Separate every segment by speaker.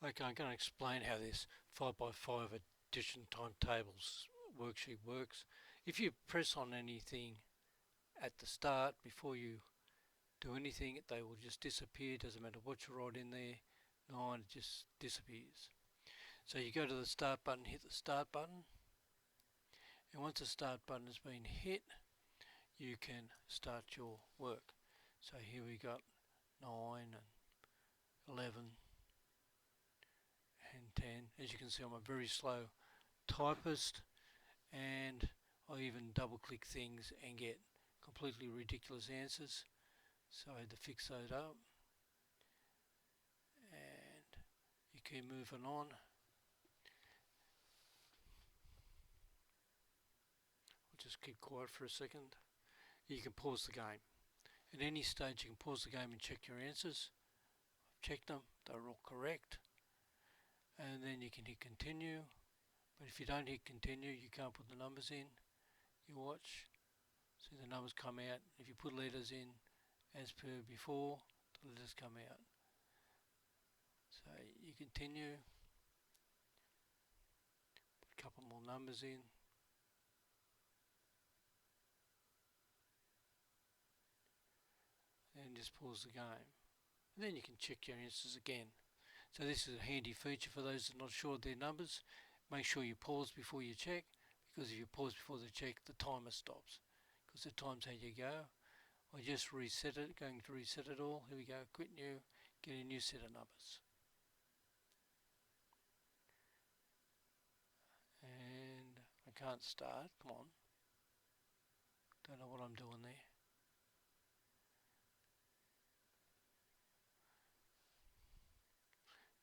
Speaker 1: Okay, I'm going to explain how this 5x5 addition timetables worksheet works. If you press on anything at the start before you do anything, they will just disappear. Doesn't matter what you write in there, 9, it just disappears. So you go to the start button, hit the start button, and once the start button has been hit, you can start your work. So here we got 9 and 11 and 10. As you can see, I'm a very slow typist, and I even double click things and get completely ridiculous answers. So I had to fix those up, and you keep moving on. I'll just keep quiet for a second. You can pause the game. At any stage you can pause the game and check your answers. I've checked them, they're all correct. And then you can hit continue. But if you don't hit continue, you can't put the numbers in. You watch, see the numbers come out. If you put letters in as per before, the letters come out. So you continue, put a couple more numbers in. And just pause the game. And then you can check your answers again. So this is a handy feature for those that are not sure of their numbers. Make sure you pause before you check, because if you pause before the check, the timer stops. Because the time's how you go. I just reset it, going to reset it all. Here we go, quit new, get a new set of numbers. And I can't start, come on. Don't know what I'm doing there.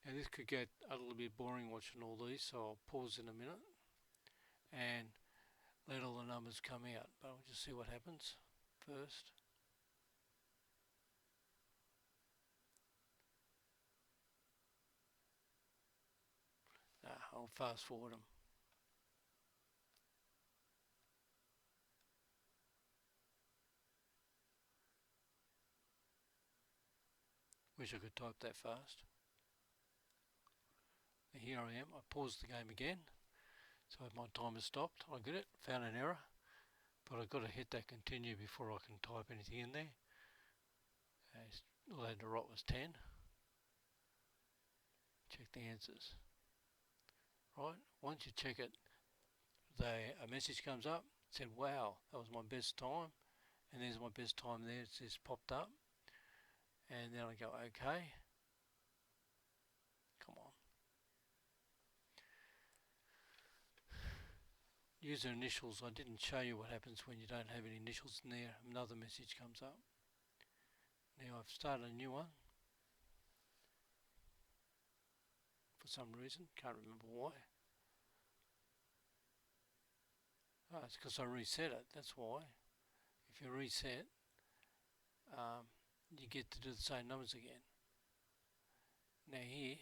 Speaker 1: Now this could get a little bit boring watching all these, so I'll pause in a minute and let all the numbers come out. But we'll just see what happens first. I'll fast forward them. Wish I could type that fast. And here I am. I paused the game again. So my timer stopped. I get it. Found an error. But I've got to hit that continue before I can type anything in there. All I had to write was 10. Check the answers. Right. Once you check it, a message comes up. It said, wow, that was my best time. And there's my best time there. It says popped up. And then I go, okay. Come on. User initials. I didn't show you what happens when you don't have any initials in there. Another message comes up. Now I've started a new one. For some reason. Can't remember why. Oh, it's because I reset it. That's why. If you reset, you get to do the same numbers again. Now here,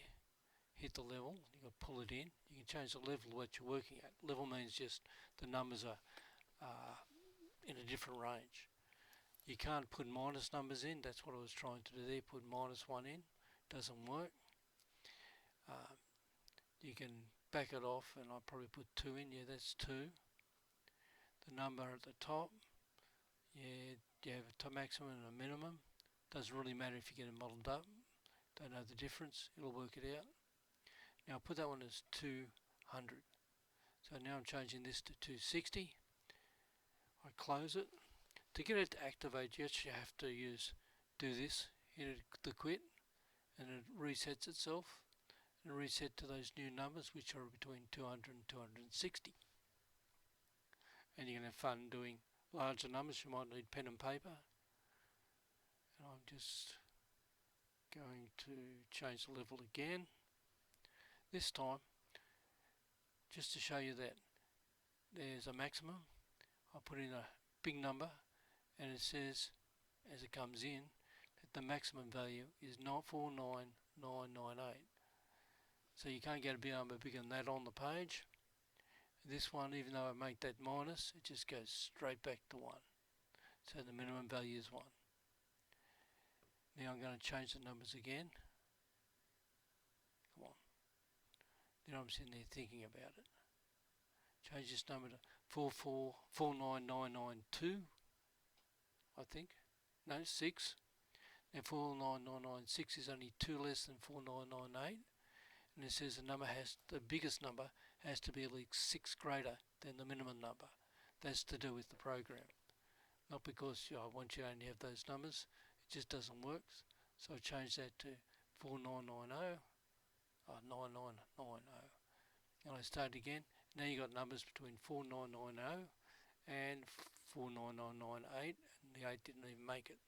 Speaker 1: hit the level, you got to pull it in. You can change the level of what you're working at. Level means just the numbers are in a different range. You can't put minus numbers in. That's what I was trying to do there. Put -1 in. Doesn't work. You can back it off, and I'll probably put 2 in. Yeah, that's 2. The number at the top. Yeah, you have a maximum and a minimum. Doesn't really matter if you get it modelled up. Don't know the difference. It'll work it out. Now I'll put that one as 200. So now I'm changing this to 260. I close it. To get it to activate, you actually have to do this, hit the quit, and it resets itself. And reset to those new numbers, which are between 200 and 260. And you can have fun doing larger numbers. You might need pen and paper. And I'm just going to change the level again. This time, just to show you that there's a maximum, I put in a big number, and it says, as it comes in, that the maximum value is 49998. So you can't get a bit bigger than that on the page. This one, even though I make that minus, it just goes straight back to 1. So the minimum value is 1. Now I'm going to change the numbers again. Come on. know, I'm sitting there thinking about it. Change this number to 4499992, I think. No, 6. Now 49996 is only 2 less than 4998. And it says the biggest number has to be at least 6 greater than the minimum number. That's to do with the program. Not because I want you to only have those numbers, it just doesn't work. So I changed that to 4990, 9990. And I start again. Now you got numbers between 4990 and 49998, and the 8 didn't even make it.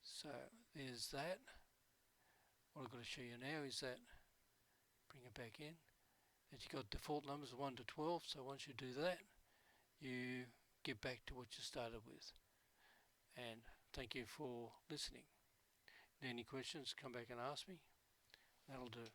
Speaker 1: So there's that. What I've got to show you now is that, bring it back in, that you've got default numbers of 1 to 12, so once you do that, you get back to what you started with. And thank you for listening. Any questions, come back and ask me. That'll do.